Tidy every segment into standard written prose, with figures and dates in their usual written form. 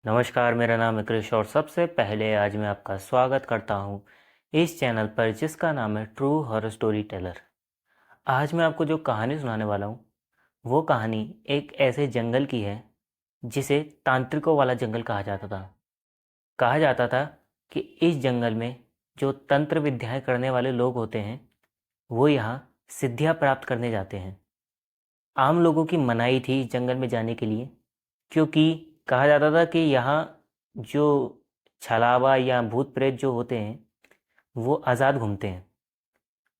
नमस्कार, मेरा नाम है क्रिश और सबसे पहले आज मैं आपका स्वागत करता हूँ इस चैनल पर जिसका नाम है ट्रू हॉरर स्टोरी टेलर। आज मैं आपको जो कहानी सुनाने वाला हूँ वो कहानी एक ऐसे जंगल की है जिसे तांत्रिकों वाला जंगल कहा जाता था। कहा जाता था कि इस जंगल में जो तंत्र विद्याएं करने वाले लोग होते हैं वो यहाँ सिद्धियाँ प्राप्त करने जाते हैं। आम लोगों की मनाही थी इस जंगल में जाने के लिए, क्योंकि कहा जाता था कि यहाँ जो छलावा या भूत प्रेत जो होते हैं वो आज़ाद घूमते हैं,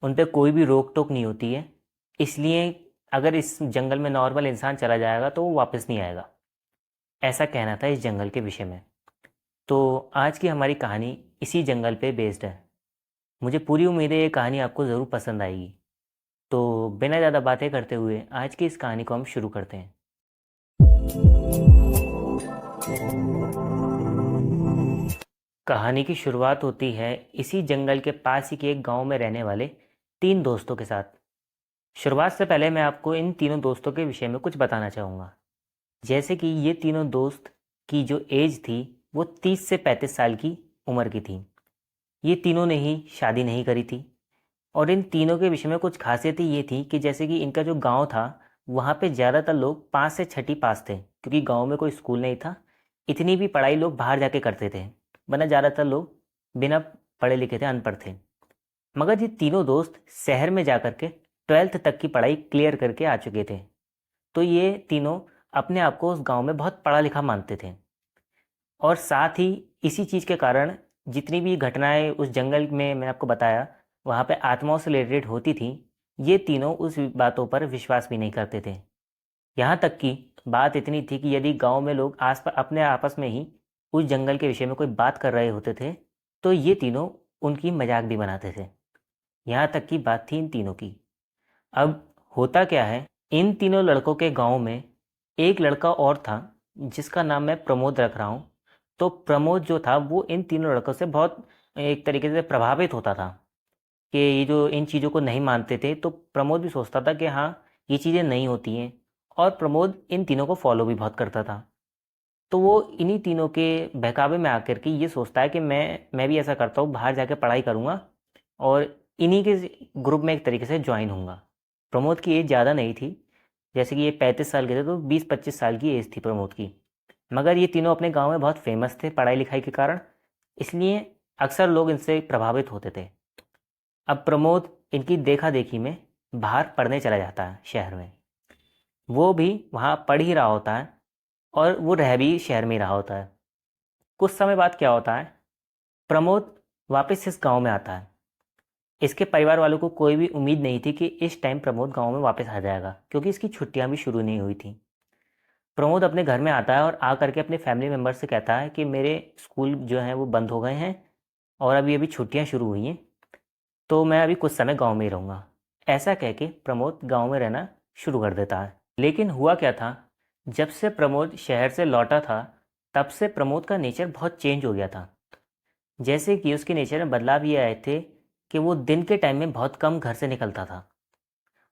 उन पे कोई भी रोक टोक नहीं होती है। इसलिए अगर इस जंगल में नॉर्मल इंसान चला जाएगा तो वो वापस नहीं आएगा, ऐसा कहना था इस जंगल के विषय में। तो आज की हमारी कहानी इसी जंगल पे बेस्ड है। मुझे पूरी उम्मीद है ये कहानी आपको ज़रूर पसंद आएगी। तो बिना ज़्यादा बातें करते हुए आज की इस कहानी को हम शुरू करते हैं। कहानी की शुरुआत होती है इसी जंगल के पास ही के एक गांव में रहने वाले तीन दोस्तों के साथ। शुरुआत से पहले मैं आपको इन तीनों दोस्तों के विषय में कुछ बताना चाहूँगा। जैसे कि ये तीनों दोस्त की जो एज थी वो 30 से 35 साल की उम्र की थी। ये तीनों ने ही शादी नहीं करी थी और इन तीनों के विषय में कुछ खासियतें ये थी कि जैसे कि इनका जो गांव था वहाँ पे ज़्यादातर लोग 5 से 6ठी पास थे, क्योंकि गांव में कोई स्कूल नहीं था। इतनी भी पढ़ाई लोग बाहर जाके करते थे, वरना ज़्यादातर लोग बिना पढ़े लिखे थे, अनपढ़ थे। मगर ये तीनों दोस्त शहर में जा कर के 12th तक की पढ़ाई क्लियर करके आ चुके थे। तो ये तीनों अपने आप को उस गांव में बहुत पढ़ा लिखा मानते थे और साथ ही इसी चीज़ के कारण जितनी भी घटनाएं उस जंगल में मैं आपको बताया वहाँ पे आत्माओं से रिलेटेड होती थी, ये तीनों उस बातों पर विश्वास भी नहीं करते थे। यहाँ तक कि बात इतनी थी कि यदि गांव में लोग आस पास अपने आपस में ही उस जंगल के विषय में कोई बात कर रहे होते थे तो ये तीनों उनकी मजाक भी बनाते थे। यहाँ तक की बात थी इन तीनों की। अब होता क्या है, इन तीनों लड़कों के गांव में एक लड़का और था जिसका नाम मैं प्रमोद रख रहा हूँ। तो प्रमोद जो था वो इन तीनों लड़कों से बहुत एक तरीके से प्रभावित होता था कि ये जो इन चीज़ों को नहीं मानते थे। तो प्रमोद भी सोचता था कि हाँ, ये चीज़ें नहीं होती हैं और प्रमोद इन तीनों को फॉलो भी बहुत करता था। तो वो इन्हीं तीनों के बहकावे में आकर के ये सोचता है कि मैं भी ऐसा करता हूँ, बाहर जाके पढ़ाई करूँगा और इन्हीं के ग्रुप में एक तरीके से ज्वाइन होऊंगा। प्रमोद की एज ज़्यादा नहीं थी, जैसे कि ये 35 साल के थे तो 20-25 साल की एज थी प्रमोद की। मगर ये तीनों अपने गांव में बहुत फेमस थे पढ़ाई लिखाई के कारण, इसलिए अक्सर लोग इनसे प्रभावित होते थे। अब प्रमोद इनकी देखा देखी में बाहर पढ़ने चला जाता है शहर में। वो भी वहाँ पढ़ ही रहा होता है और वो रह भी शहर में ही रहा होता है। कुछ समय बाद क्या होता है, प्रमोद वापस इस गांव में आता है। इसके परिवार वालों को कोई भी उम्मीद नहीं थी कि इस टाइम प्रमोद गांव में वापस आ जाएगा, क्योंकि इसकी छुट्टियां भी शुरू नहीं हुई थी। प्रमोद अपने घर में आता है और आ करके अपने फैमिली मेम्बर से कहता है कि मेरे स्कूल जो हैं वो बंद हो गए हैं और अभी अभी छुट्टियां शुरू हुई हैं, तो मैं अभी कुछ समय गांव में ही रहूँगा। ऐसा कह के प्रमोद गांव में रहना शुरू कर देता है। लेकिन हुआ क्या था, जब से प्रमोद शहर से लौटा था तब से प्रमोद का नेचर बहुत चेंज हो गया था। जैसे कि उसके नेचर में बदलाव ये आए थे कि वो दिन के टाइम में बहुत कम घर से निकलता था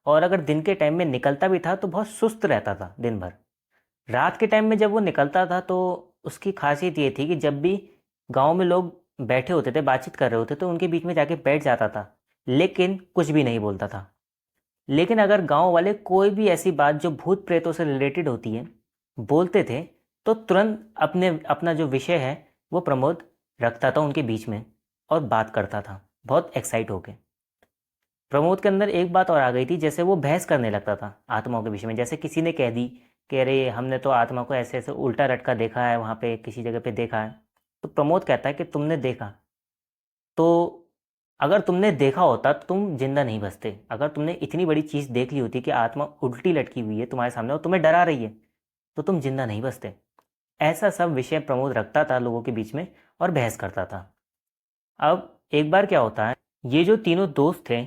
और अगर दिन के टाइम में निकलता भी था तो बहुत सुस्त रहता था दिन भर। रात के टाइम में जब वो निकलता था तो उसकी खासियत ये थी कि जब भी गांव में लोग बैठे होते थे, बातचीत कर रहे होते तो उनके बीच में जाके बैठ जाता था, लेकिन कुछ भी नहीं बोलता था। लेकिन अगर गांव वाले कोई भी ऐसी बात जो भूत प्रेतों से रिलेटेड होती है बोलते थे तो तुरंत अपना जो विषय है वो प्रमोद रखता था उनके बीच में और बात करता था बहुत एक्साइट होके। प्रमोद के अंदर एक बात और आ गई थी, जैसे वो बहस करने लगता था आत्माओं के विषय में। जैसे किसी ने कह दी कि अरे हमने तो आत्मा को ऐसे ऐसे उल्टा लटका देखा है, वहाँ पे किसी जगह पे देखा है। तो प्रमोद कहता है कि तुमने देखा तो अगर तुमने देखा होता तो तुम जिंदा नहीं बचते। अगर तुमने इतनी बड़ी चीज़ देख ली होती कि आत्मा उल्टी लटकी हुई है तुम्हारे सामने और तुम्हें डरा रही है तो तुम जिंदा नहीं बचते। ऐसा सब विषय प्रमोद रखता था लोगों के बीच में और बहस करता था। अब एक बार क्या होता है, ये जो तीनों दोस्त थे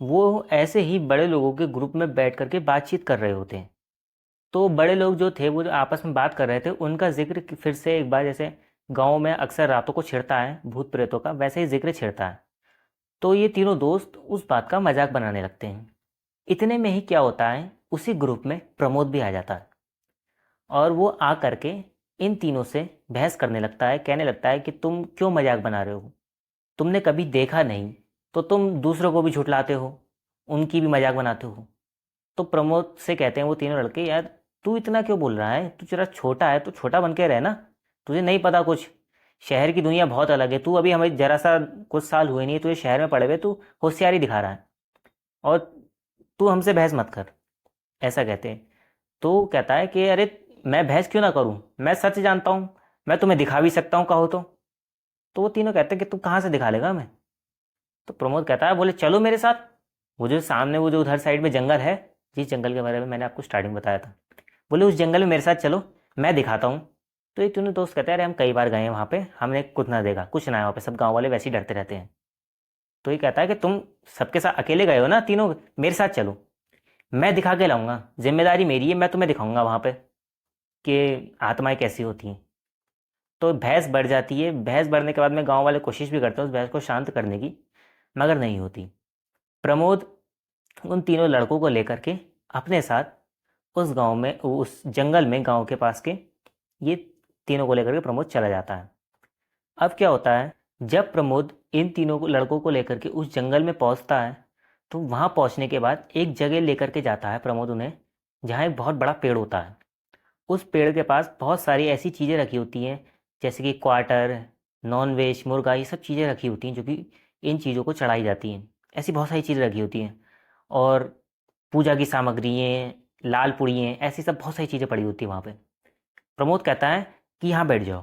वो ऐसे ही बड़े लोगों के ग्रुप में बैठ करके बातचीत कर रहे होते हैं। तो बड़े लोग जो थे वो जो आपस में बात कर रहे थे उनका जिक्र फिर से एक बार, जैसे गांव में अक्सर रातों को छिड़ता है भूत प्रेतों का, वैसे ही जिक्र छिड़ता है। तो ये तीनों दोस्त उस बात का मजाक बनाने लगते हैं। इतने में ही क्या होता है, उसी ग्रुप में प्रमोद भी आ जाता है और वो आ करके इन तीनों से बहस करने लगता है, कहने लगता है कि तुम क्यों मजाक बना रहे हो, तुमने कभी देखा नहीं तो तुम दूसरों को भी झुठलाते हो, उनकी भी मजाक बनाते हो। तो प्रमोद से कहते हैं वो तीनों लड़के, यार तू इतना क्यों बोल रहा है, तू जरा छोटा है तो छोटा बन के रह ना, तुझे नहीं पता कुछ, शहर की दुनिया बहुत अलग है, तू अभी हमें जरा सा कुछ साल हुए नहीं, तुझे शहर में पड़े हुए तू होशियारी दिखा रहा है, और तू हमसे बहस मत कर, ऐसा कहते हैं। तो कहता है कि अरे मैं बहस क्यों ना करूं, मैं सच जानता हूं, मैं तुम्हें दिखा भी सकता हूं कहो तो वो तीनों कहते हैं कि तू कहाँ से दिखा लेगा हमें। तो प्रमोद कहता है, बोले चलो मेरे साथ, वो जो सामने वो जो उधर साइड में जंगल है, जिस जंगल के बारे में मैंने आपको स्टार्टिंग में बताया था, बोले उस जंगल में मेरे साथ चलो, मैं दिखाता हूँ। तो ये तीनों दोस्त कहते हैं, अरे हम कई बार गए हैं वहाँ पे, हमने कुछ ना देखा, कुछ ना है वहाँ पे, सब गाँव वाले वैसे ही डरते रहते हैं। तो ये कहता है कि तुम सबके साथ अकेले गए हो ना तीनों, मेरे साथ चलो, मैं दिखा के लाऊंगा, जिम्मेदारी मेरी है, मैं तुम्हें दिखाऊंगा वहाँ पे कि आत्माएं कैसी होती हैं। तो बहस बढ़ जाती है, बहस बढ़ने के बाद में गांव वाले कोशिश भी करते हैं उस बहस को शांत करने की, मगर नहीं होती। प्रमोद उन तीनों लड़कों को लेकर के अपने साथ उस गांव में, उस जंगल में, गांव के पास के, ये तीनों को लेकर के प्रमोद चला जाता है। अब क्या होता है, जब प्रमोद इन तीनों लड़कों को लेकर के उस जंगल में पहुंचता है, तो वहां पहुंचने के बाद एक जगह लेकर के जाता है प्रमोद उन्हें, जहाँ एक बहुत बड़ा पेड़ होता है। उस पेड़ के पास बहुत सारी ऐसी चीज़ें रखी होती हैं, जैसे कि क्वार्टर, नॉन वेज, मुर्गा, ये सब चीज़ें रखी होती हैं जो कि इन चीज़ों को चढ़ाई जाती हैं। ऐसी बहुत सारी चीज़ें रखी होती हैं, और पूजा की सामग्रियाँ, लाल पुड़ियाँ, ऐसी सब बहुत सारी चीज़ें पड़ी होती हैं वहाँ पे। प्रमोद कहता है कि यहाँ बैठ जाओ,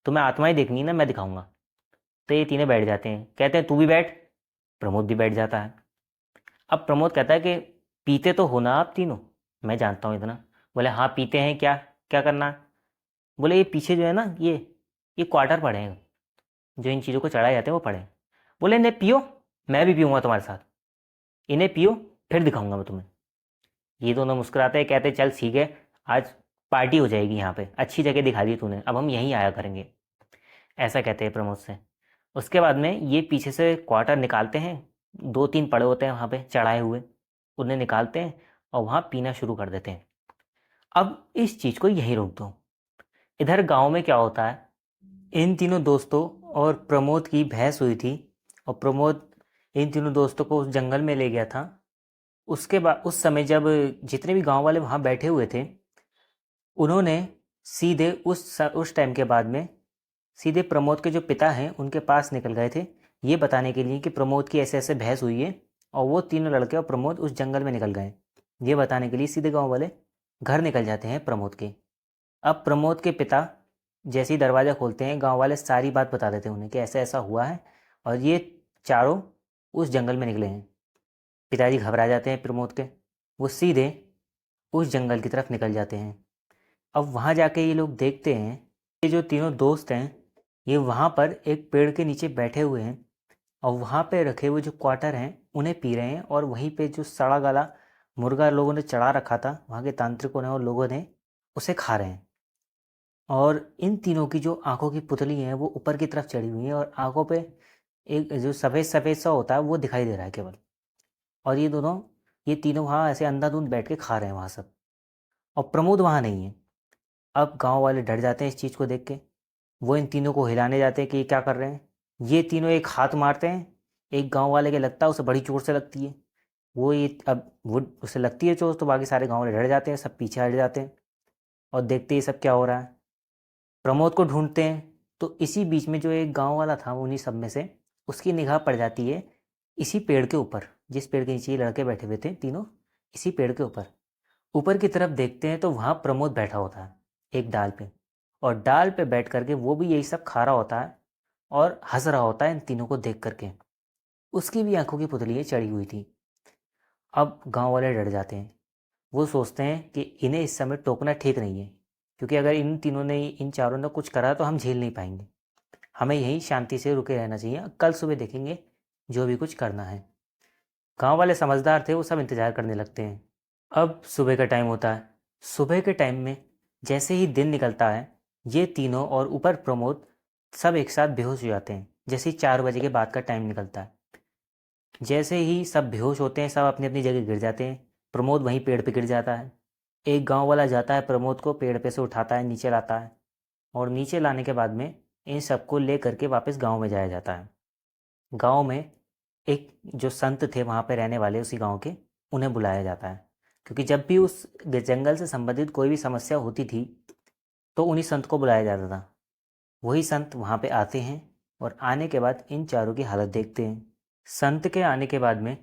तुम्हें आत्माएं देखनी है ना, मैं दिखाऊंगा। तो ये तीनों बैठ जाते हैं, कहते हैं तू भी बैठ। प्रमोद भी बैठ जाता है। अब प्रमोद कहता है कि पीते तो हो ना आप तीनों, मैं जानता हूँ इतना। बोले हाँ पीते हैं, क्या क्या करना है? बोले ये पीछे जो है ना, ये क्वार्टर पड़े हैं, जो इन चीज़ों को चढ़ाए जाते हैं वो पड़े हैं। बोले इन्हें पियो, मैं भी पीऊँगा तुम्हारे साथ, इन्हें पियो, फिर दिखाऊंगा मैं तुम्हें। ये दोनों मुस्कुराते हैं, कहते हैं चल ठीक है, आज पार्टी हो जाएगी यहाँ पे, अच्छी जगह दिखा दी तूने, अब हम यहीं आया करेंगे, ऐसा कहते हैं प्रमोद से। उसके बाद में ये पीछे से क्वार्टर निकालते हैं, दो तीन पड़े होते हैं वहाँ पे चढ़ाए हुए, उन्हें निकालते हैं और वहाँ पीना शुरू कर देते हैं। अब इस चीज़ को यहीं रोक दो। इधर गांव में क्या होता है, इन तीनों दोस्तों और प्रमोद की बहस हुई थी, और प्रमोद इन तीनों दोस्तों को उस जंगल में ले गया था। उसके बाद उस समय जब जितने भी गांव वाले वहाँ बैठे हुए थे, उन्होंने सीधे उस टाइम के बाद में सीधे प्रमोद के जो पिता हैं उनके पास निकल गए थे, ये बताने के लिए कि प्रमोद की ऐसे ऐसे बहस हुई है, और वो तीनों लड़के और प्रमोद उस जंगल में निकल गए। ये बताने के लिए सीधे गांव वाले घर निकल जाते हैं प्रमोद के। अब प्रमोद के पिता जैसे ही दरवाज़ा खोलते हैं, गांव वाले सारी बात बता देते हैं उन्हें कि ऐसा ऐसा हुआ है, और ये चारों उस जंगल में निकले हैं। पिताजी घबरा जाते हैं प्रमोद के, वो सीधे उस जंगल की तरफ निकल जाते हैं। अब वहाँ जाके ये लोग देखते हैं, ये जो तीनों दोस्त हैं ये वहाँ पर एक पेड़ के नीचे बैठे हुए हैं, और वहाँ पे रखे हुए जो क्वार्टर हैं उन्हें पी रहे हैं, और वहीं पे जो सड़ा गला मुर्गा लोगों ने चढ़ा रखा था, वहाँ के तांत्रिकों ने और लोगों ने, उसे खा रहे हैं। और इन तीनों की जो आंखों की पुतली हैं वो ऊपर की तरफ चढ़ी हुई हैं, और आंखों पे एक जो सफ़ेद सफ़ेद सा होता है वो दिखाई दे रहा है केवल। और ये तीनों वहाँ ऐसे अंधाधुंध बैठ के खा रहे हैं वहाँ सब, और प्रमोद वहाँ नहीं है। अब गांव वाले डर जाते हैं इस चीज़ को देख के, वो इन तीनों को हिलाने जाते हैं कि ये क्या कर रहे हैं। ये तीनों एक हाथ मारते हैं, एक गांव वाले के लगता है, उसे बड़ी चोट से लगती है। वो ये अब वो उसे लगती है चोट, तो बाकी सारे गांव वाले डर जाते हैं, सब पीछे हट जाते हैं और देखते ही सब क्या हो रहा है। प्रमोद को ढूंढते हैं, तो इसी बीच में जो एक गांव वाला था उन्हीं सब में से, उसकी निगाह पड़ जाती है इसी पेड़ के ऊपर, जिस पेड़ के नीचे ये लड़के बैठे हुए थे तीनों, इसी पेड़ के ऊपर। ऊपर की तरफ देखते हैं तो वहाँ प्रमोद बैठा होता है एक डाल पे, और डाल पे बैठ करके वो भी यही सब खा रहा होता है और हंस रहा होता है इन तीनों को देख करके। उसकी भी आंखों की पुतलियाँ चढ़ी हुई थी। अब गांव वाले डर जाते हैं, वो सोचते हैं कि इन्हें इस समय टोकना ठीक नहीं है, क्योंकि अगर इन तीनों ने, इन चारों ने कुछ करा तो हम झेल नहीं पाएंगे, हमें यहीं शांति से रुके रहना चाहिए, कल सुबह देखेंगे जो भी कुछ करना है। गांव वाले समझदार थे, वो सब इंतज़ार करने लगते हैं। अब सुबह का टाइम होता है। सुबह के टाइम में जैसे ही दिन निकलता है, ये तीनों और ऊपर प्रमोद सब एक साथ बेहोश हो जाते हैं, जैसे ही 4 बजे के बाद का टाइम निकलता है। जैसे ही सब बेहोश होते हैं, सब अपनी अपनी जगह गिर जाते हैं। प्रमोद वहीं पेड़ पे गिर जाता है। एक गांव वाला जाता है, प्रमोद को पेड़ पे से उठाता है, नीचे लाता है, और नीचे लाने के बाद में इन सबको ले करके वापस गांव में जाया जाता है। गांव में एक जो संत थे वहाँ पे रहने वाले उसी गांव के, उन्हें बुलाया जाता है, क्योंकि जब भी उस जंगल से संबंधित कोई भी समस्या होती थी तो उन्हीं संत को बुलाया जाता था। वही संत वहाँ पे आते हैं और आने के बाद इन चारों की हालत देखते हैं। संत के आने के बाद में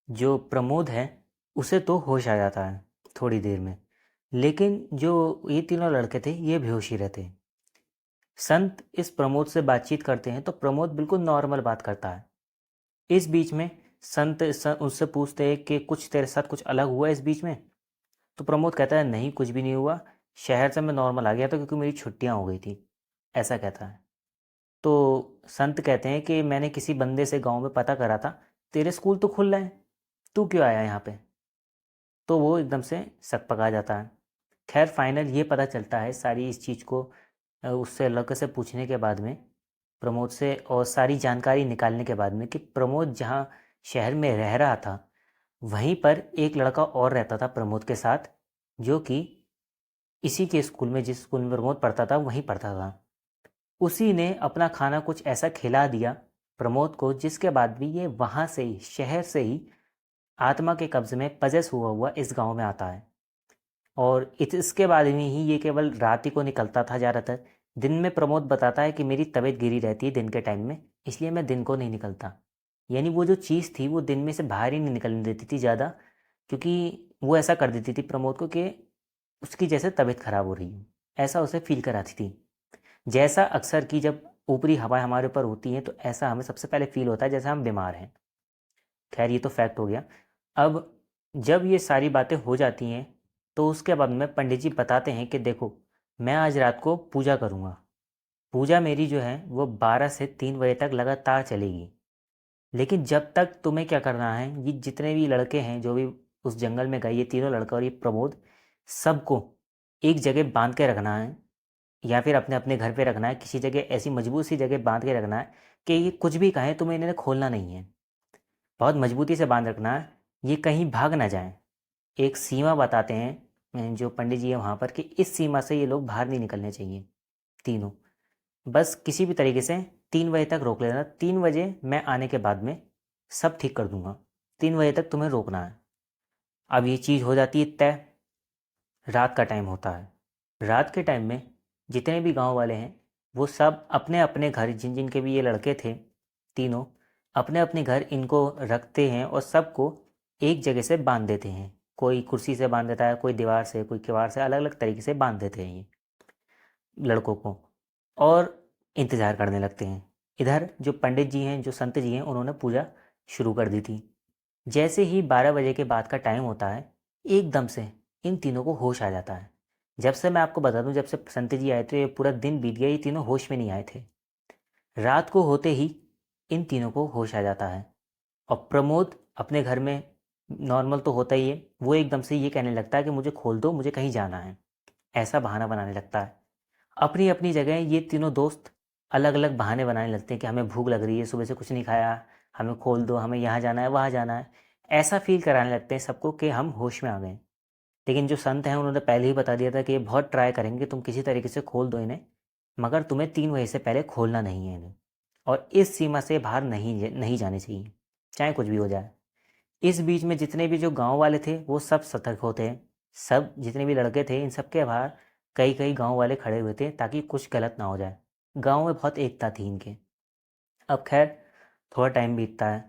जो प्रमोद है उसे तो होश आ जाता है थोड़ी देर में, लेकिन जो ये तीनों लड़के थे ये बेहोश ही रहते हैं। संत इस प्रमोद से बातचीत करते हैं तो प्रमोद बिल्कुल नॉर्मल बात करता है। इस बीच में संत उससे पूछते हैं कि कुछ तेरे साथ कुछ अलग हुआ इस बीच में? तो प्रमोद कहता है नहीं, कुछ भी नहीं हुआ, शहर से मैं नॉर्मल आ गया था क्योंकि मेरी छुट्टियां हो गई थी, ऐसा कहता है। तो संत कहते हैं कि मैंने किसी बंदे से गांव में पता करा था, तेरे स्कूल तो खुल रहे हैं, तू क्यों आया यहाँ पे? तो वो एकदम से सकपका जाता है। खैर फाइनल ये पता चलता है सारी इस चीज़ को उससे लड़के से पूछने के बाद में, प्रमोद से, और सारी जानकारी निकालने के बाद में, कि प्रमोद जहाँ शहर में रह रहा था वहीं पर एक लड़का और रहता था प्रमोद के साथ, जो कि इसी के स्कूल में, जिस स्कूल में प्रमोद पढ़ता था वहीं पढ़ता था। उसी ने अपना खाना कुछ ऐसा खिला दिया प्रमोद को जिसके बाद भी ये वहाँ से ही, शहर से ही, आत्मा के कब्ज़े में पजेस हुआ हुआ इस गांव में आता है। और इसके बाद में ही ये केवल रात ही को निकलता था ज़्यादातर। दिन में प्रमोद बताता है कि मेरी तबीयत गिरी रहती है दिन के टाइम में, इसलिए मैं दिन को नहीं निकलता। यानी वो जो चीज़ थी वो दिन में से बाहर ही नहीं निकलने देती थी ज़्यादा, क्योंकि वो ऐसा कर देती थी प्रमोद को कि उसकी जैसे तबीयत खराब हो रही है, ऐसा उसे फील कराती थी। जैसा अक्सर कि जब ऊपरी हवाएं हमारे ऊपर होती हैं तो ऐसा हमें सबसे पहले फील होता है जैसे हम बीमार हैं। खैर ये तो फैक्ट हो गया। अब जब ये सारी बातें हो जाती हैं तो उसके बाद में पंडित जी बताते हैं कि देखो, मैं आज रात को पूजा करूँगा। पूजा मेरी जो है वो 12 से 3 बजे तक लगातार चलेगी। लेकिन जब तक तुम्हें क्या करना है, ये जितने भी लड़के हैं जो भी उस जंगल में गए, ये तीनों लड़का और ये प्रमोद, सबको एक जगह बांध के रखना है, या फिर अपने अपने घर पे रखना है, किसी जगह ऐसी मजबूत सी जगह बांध के रखना है कि ये कुछ भी कहें तुम्हें इन्हें खोलना नहीं है। बहुत मजबूती से बांध रखना है, ये कहीं भाग ना जाएं। एक सीमा बताते हैं जो पंडित जी है वहाँ पर, कि इस सीमा से ये लोग बाहर नहीं निकलने चाहिए तीनों। बस किसी भी तरीके से 3 बजे तक रोक लेना, 3 बजे मैं आने के बाद में सब ठीक कर दूंगा, 3 बजे तक तुम्हें रोकना है। अब ये चीज़ हो जाती है तय। रात का टाइम होता है। रात के टाइम में जितने भी गांव वाले हैं वो सब अपने अपने घर, जिन जिन के भी ये लड़के थे तीनों, अपने अपने घर इनको रखते हैं और सबको एक जगह से बांध देते हैं। कोई कुर्सी से बांध देता है, कोई दीवार से, कोई किवाड़ से, अलग अलग तरीके से बांध देते हैं ये लड़कों को, और इंतज़ार करने लगते हैं। इधर जो पंडित जी हैं, जो संत जी हैं, उन्होंने पूजा शुरू कर दी थी। जैसे ही 12 बजे के बाद का टाइम होता है, एकदम से इन तीनों को होश आ जाता है। जब से मैं आपको बता दूं, जब से संत जी आए थे ये पूरा दिन बीत गया, ये तीनों होश में नहीं आए थे। रात को होते ही इन तीनों को होश आ जाता है। और प्रमोद अपने घर में नॉर्मल तो होता ही है, वो एकदम से ये कहने लगता है कि मुझे खोल दो, मुझे कहीं जाना है, ऐसा बहाना बनाने लगता है। अपनी अपनी जगह ये तीनों दोस्त अलग अलग बहाने बनाने लगते हैं कि हमें भूख लग रही है, सुबह से कुछ नहीं खाया, हमें खोल दो, हमें यहाँ जाना है, वहाँ जाना है। ऐसा फील कराने लगते हैं सबको कि हम होश में आ गए। लेकिन जो संत हैं उन्होंने पहले ही बता दिया था कि ये बहुत ट्राई करेंगे, तुम किसी तरीके से खोल दो इन्हें, मगर तुम्हें 3 बजे से पहले खोलना नहीं है इन्हें, और इस सीमा से बाहर नहीं नहीं जाने चाहिए, चाहे कुछ भी हो जाए। इस बीच में जितने भी जो गांव वाले थे वो सब सतर्क होते हैं। सब जितने भी लड़के थे इन सब के बाहर कई कई गांव वाले खड़े हुए थे ताकि कुछ गलत ना हो जाए। गांव में बहुत एकता थी इनके। अब खैर थोड़ा टाइम बीतता है।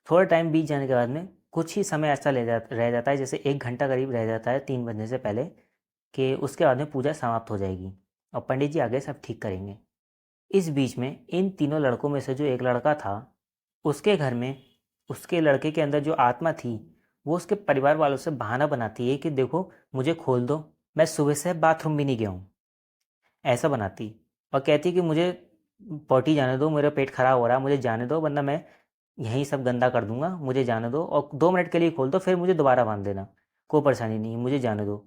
थोड़ा टाइम बीत जाने के बाद में कुछ ही समय ऐसा रह जाता है, जैसे 1 घंटा करीब रह जाता है 3 बजने से पहले, कि उसके बाद में पूजा समाप्त हो जाएगी और पंडित जी आगे सब ठीक करेंगे। इस बीच में इन तीनों लड़कों में से जो एक लड़का था, उसके घर में उसके लड़के के अंदर जो आत्मा थी वो उसके परिवार वालों से बहाना बनाती है कि देखो मुझे खोल दो, मैं सुबह से बाथरूम भी नहीं गया हूँ, ऐसा बनाती। और कहती कि मुझे पॉटी जाने दो, मेरा पेट खराब हो रहा है, मुझे जाने दो, वरना मैं यहीं सब गंदा कर दूंगा, मुझे जाने दो, और 2 मिनट के लिए खोल दो, फिर मुझे दोबारा बांध देना, कोई परेशानी नहीं है, मुझे जाने दो।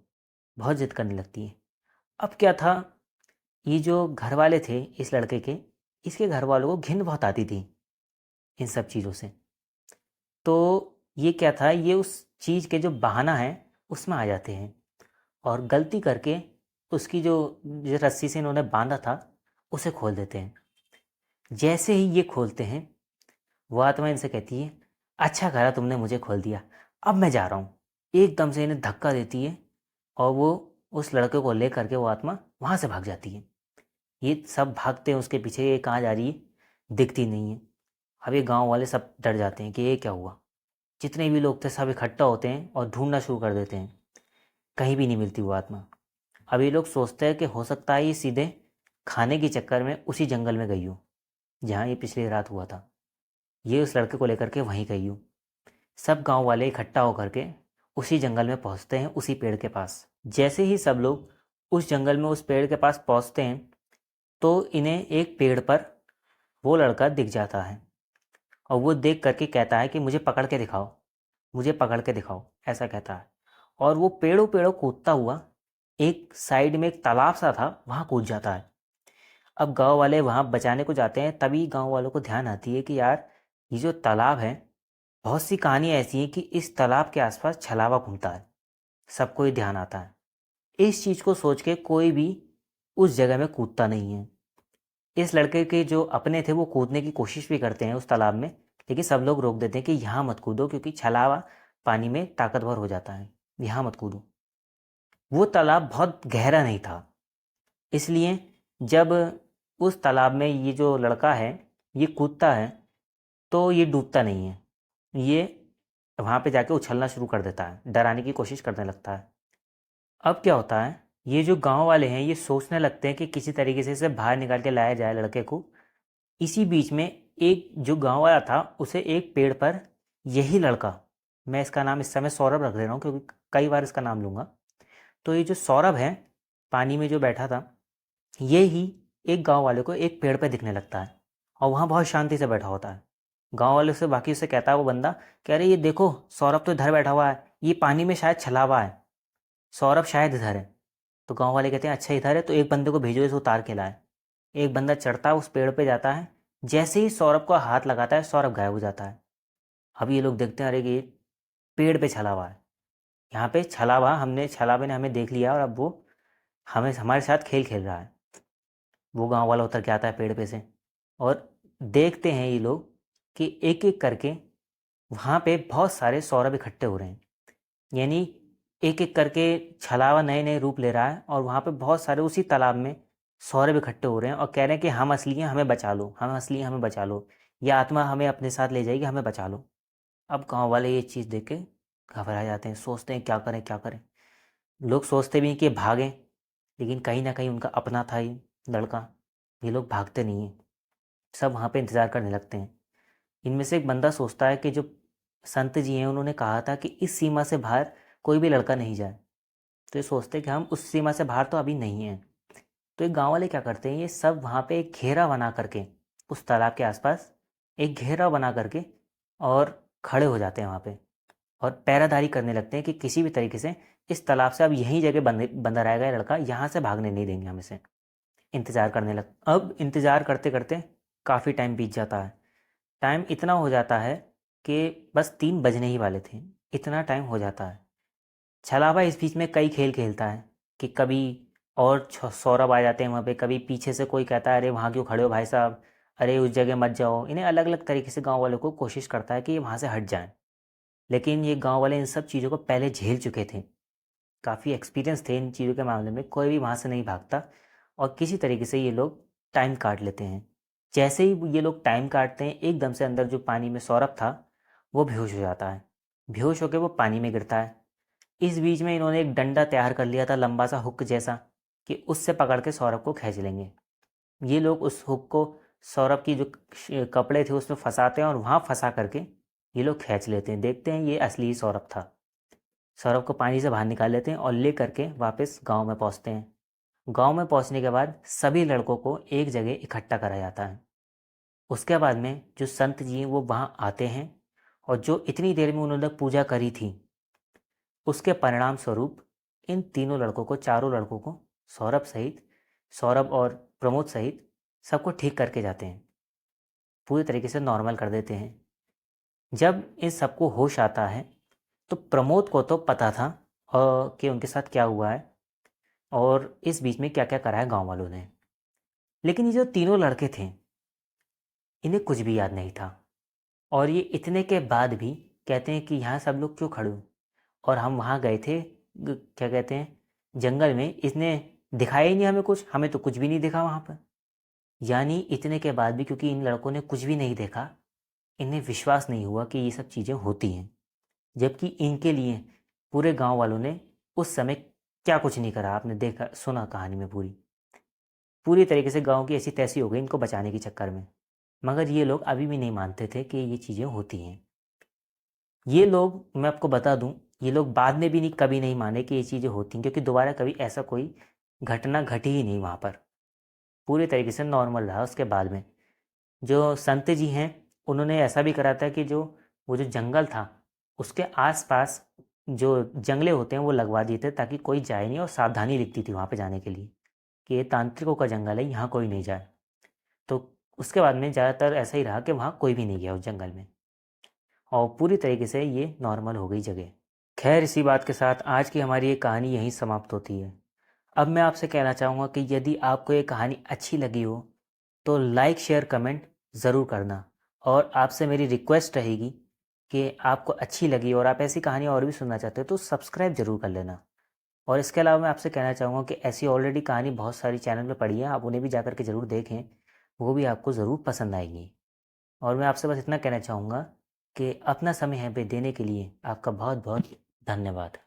बहुत जिद करने लगती है। अब क्या था, ये जो घर वाले थे इस लड़के के, इसके घर वालों को घिन बहुत आती थी इन सब चीज़ों से। तो ये क्या था, ये उस चीज़ के जो बहाना है उसमें आ जाते हैं और गलती करके उसकी जो जिस रस्सी से इन्होंने बांधा था उसे खोल देते हैं। जैसे ही ये खोलते हैं, वो आत्मा इनसे कहती है, अच्छा करा तुमने मुझे खोल दिया, अब मैं जा रहा हूँ। एकदम से इन्हें धक्का देती है और वो उस लड़के को ले करके वो आत्मा वहाँ से भाग जाती है। ये सब भागते हैं उसके पीछे, ये कहाँ जा रही है दिखती नहीं है। अब ये गांव वाले सब डर जाते हैं कि ये क्या हुआ। जितने भी लोग थे सब इकट्ठा होते हैं और ढूंढना शुरू कर देते हैं, कहीं भी नहीं मिलती वो आत्मा। अब ये लोग सोचते हैं कि हो सकता है ये सीधे खाने के चक्कर में उसी जंगल में गई हो जहाँ ये पिछली रात हुआ था, ये उस लड़के को लेकर के वहीं गई हो। सब गांव वाले इकट्ठा होकर के उसी जंगल में पहुंचते हैं, उसी पेड़ के पास। जैसे ही सब लोग उस जंगल में उस पेड़ के पास पहुंचते हैं तो इन्हें एक पेड़ पर वो लड़का दिख जाता है और वो देख करके कहता है कि मुझे पकड़ के दिखाओ, मुझे पकड़ के दिखाओ, ऐसा कहता है। और वो पेड़ों पेड़ों कूदता हुआ एक साइड में एक तालाब सा था वहाँ कूद जाता है। अब गांव वाले वहाँ बचाने को जाते हैं, तभी गांव वालों को ध्यान आती है कि यार ये जो तालाब है, बहुत सी कहानियाँ ऐसी हैं कि इस तालाब के आसपास छलावा घूमता है। सबको ही ध्यान आता है। इस चीज़ को सोच के कोई भी उस जगह में कूदता नहीं है। इस लड़के के जो अपने थे वो कूदने की कोशिश भी करते हैं उस तालाब में, लेकिन सब लोग रोक देते हैं कि यहाँ मत कूदो क्योंकि छलावा पानी में ताकतवर हो जाता है, यहाँ मत कूदो। वो तालाब बहुत गहरा नहीं था, इसलिए जब उस तालाब में ये जो लड़का है ये कूदता है तो ये डूबता नहीं है, ये वहाँ पे जाके उछलना शुरू कर देता है, डराने की कोशिश करने लगता है। अब क्या होता है, ये जो गांव वाले हैं ये सोचने लगते हैं कि किसी तरीके से इसे बाहर निकाल के लाया जाए लड़के को। इसी बीच में एक जो गांव वाला था उसे एक पेड़ पर यही लड़का, मैं इसका नाम इस समय सौरभ रख दे रहा हूँ क्योंकि कई बार इसका नाम लूँगा, तो ये जो सौरभ है पानी में जो बैठा था ये ही एक गांव वाले को एक पेड़ पर दिखने लगता है और वहाँ बहुत शांति से बैठा होता है। गांव वाले से बाकी से कहता है वो बंदा, कह रहे ये देखो सौरभ तो इधर बैठा हुआ है, ये पानी में शायद छलावा है, सौरभ शायद इधर है। तो गांव वाले कहते हैं अच्छा इधर है तो एक बंदे को भेजो इसे उतार के लाए। एक बंदा चढ़ता है उस पेड़ पे जाता है, जैसे ही सौरभ को हाथ लगाता है सौरभ गायब हो जाता है। अब ये लोग देखते हैं अरे ये पेड़ पे छला हुआ है, यहाँ पे छला हुआ, हमने छलावे ने हमें देख लिया और अब वो हमें हमारे साथ खेल खेल रहा है। वो गांव वाला उतर के आता है पेड़ पे से और देखते हैं ये लोग कि एक एक करके वहाँ पे बहुत सारे सौरभ इकट्ठे हो रहे हैं। यानी एक एक करके छलावा नए नए रूप ले रहा है और वहाँ पे बहुत सारे उसी तालाब में सौरभ इकट्ठे हो रहे हैं और कह रहे हैं कि हम असली हैं, हमें बचा लो, हम असली हैं, हमें बचा लो, ये आत्मा हमें अपने साथ ले जाएगी, हमें बचा लो। अब गांव वाले ये चीज़ देख के घबरा जाते हैं, सोचते हैं क्या करें क्या करें। लोग सोचते भी हैं कि भागें, लेकिन कहीं ना कहीं उनका अपना था ये लड़का, ये लोग भागते नहीं हैं, सब वहाँ पे इंतज़ार करने लगते हैं। इनमें से एक बंदा सोचता है कि जो संत जी हैं उन्होंने कहा था कि इस सीमा से बाहर कोई भी लड़का नहीं जाए, तो ये सोचते हैं कि हम उस सीमा से बाहर तो अभी नहीं हैं। तो ये गांव वाले क्या करते हैं, ये सब वहाँ पे एक घेरा बना करके उस तालाब के आसपास एक घेरा बना करके और खड़े हो जाते हैं वहाँ पे और पहरादारी करने लगते हैं कि किसी भी तरीके से इस तालाब से अब यहीं जगह बंदा रहेगा ये लड़का, यहाँ से भागने नहीं देंगे हम इसे। इंतज़ार करने लग अब इंतज़ार करते करते काफ़ी टाइम बीत जाता है। टाइम इतना हो जाता है कि बस 3 बजने ही वाले थे, इतना टाइम हो जाता है। छलावा इस बीच में कई खेल खेलता है कि कभी और सौरभ आ जाते हैं वहाँ पे, कभी पीछे से कोई कहता है अरे वहाँ क्यों खड़े हो भाई साहब, अरे उस जगह मत जाओ। इन्हें अलग अलग तरीके से गांव वालों को कोशिश करता है कि ये वहाँ से हट जाएं, लेकिन ये गांव वाले इन सब चीज़ों को पहले झेल चुके थे, काफ़ी एक्सपीरियंस थे इन चीज़ों के मामले में, कोई भी वहाँ से नहीं भागता और किसी तरीके से ये लोग टाइम काट लेते हैं। जैसे ही ये लोग टाइम काटते हैं एकदम से अंदर जो पानी में सौरभ था वो बेहोश हो जाता है, बेहोश होकर वो पानी में गिरता है। इस बीच में इन्होंने एक डंडा तैयार कर लिया था लंबा सा हुक जैसा कि उससे पकड़ के सौरभ को खींच लेंगे। ये लोग उस हुक को सौरभ की जो कपड़े थे उसमें फंसाते हैं और वहाँ फंसा करके ये लोग खींच लेते हैं। देखते हैं ये असली सौरभ था। सौरभ को पानी से बाहर निकाल लेते हैं और ले करके वापस गांव में पहुंचते हैं। गांव में पहुंचने के बाद सभी लड़कों को एक जगह इकट्ठा करा जाता है। उसके बाद में जो संत जी हैं वो वहाँ आते हैं और जो इतनी देर में उन्होंने पूजा करी थी उसके परिणाम स्वरूप इन तीनों लड़कों को, चारों लड़कों को, सौरभ सहित, सौरभ और प्रमोद सहित सबको ठीक करके जाते हैं, पूरी तरीके से नॉर्मल कर देते हैं। जब इन सबको होश आता है तो प्रमोद को तो पता था कि उनके साथ क्या हुआ है, और इस बीच में क्या क्या करा है गांव वालों ने। लेकिन ये जो तीनों लड़के थे, इन्हें कुछ भी याद नहीं था। और ये इतने के बाद भी कहते हैं कि यहाँ सब लोग क्यों खड़े हो, और हम वहाँ गए थे क्या कहते हैं जंगल में, इसने दिखाया ही नहीं हमें कुछ, हमें तो कुछ भी नहीं दिखा वहाँ पर। यानी इतने के बाद भी क्योंकि इन लड़कों ने कुछ भी नहीं देखा, इन्हें विश्वास नहीं हुआ कि ये सब चीज़ें होती हैं। जबकि इनके लिए पूरे गांव वालों ने उस समय क्या कुछ नहीं करा। आपने देखा सुना कहानी में पूरी पूरी तरीके से गांव की ऐसी तैसी हो गई इनको बचाने के चक्कर में। मगर ये लोग अभी भी नहीं मानते थे कि ये चीज़ें होती हैं। ये लोग, मैं आपको बता दूं, ये लोग बाद में भी नहीं कभी नहीं माने कि ये चीज़ें होती हैं, क्योंकि दोबारा कभी ऐसा कोई घटना घटी ही नहीं वहाँ पर। पूरी तरीके से नॉर्मल रहा उसके बाद में। जो संत जी हैं, उन्होंने ऐसा भी करा था कि जो वो जो जंगल था उसके आसपास जो जंगले होते हैं वो लगवा दिए थे, ताकि कोई जाए नहीं, और सावधानी लिखती थी वहाँ पे जाने के लिए कि ये तांत्रिकों का जंगल है, यहाँ कोई नहीं जाए। तो उसके बाद में ज़्यादातर ऐसा ही रहा कि वहाँ कोई भी नहीं गया उस जंगल में, और पूरी तरीके से ये नॉर्मल हो गई जगह। खैर, इसी बात के साथ आज की हमारी ये कहानी यहीं समाप्त होती है। अब मैं आपसे कहना चाहूँगा कि यदि आपको ये कहानी अच्छी लगी हो तो लाइक शेयर कमेंट ज़रूर करना। और आपसे मेरी रिक्वेस्ट रहेगी कि आपको अच्छी लगी और आप ऐसी कहानी और भी सुनना चाहते हो तो सब्सक्राइब ज़रूर कर लेना। और इसके अलावा मैं आपसे कहना चाहूँगा कि ऐसी ऑलरेडी कहानी बहुत सारी चैनल में पड़ी है, आप उन्हें भी जा कर के ज़रूर देखें, वो भी आपको ज़रूर पसंद आएंगी। और मैं आपसे बस इतना कहना चाहूँगा कि अपना समय यहाँ पे देने के लिए आपका बहुत बहुत धन्यवाद।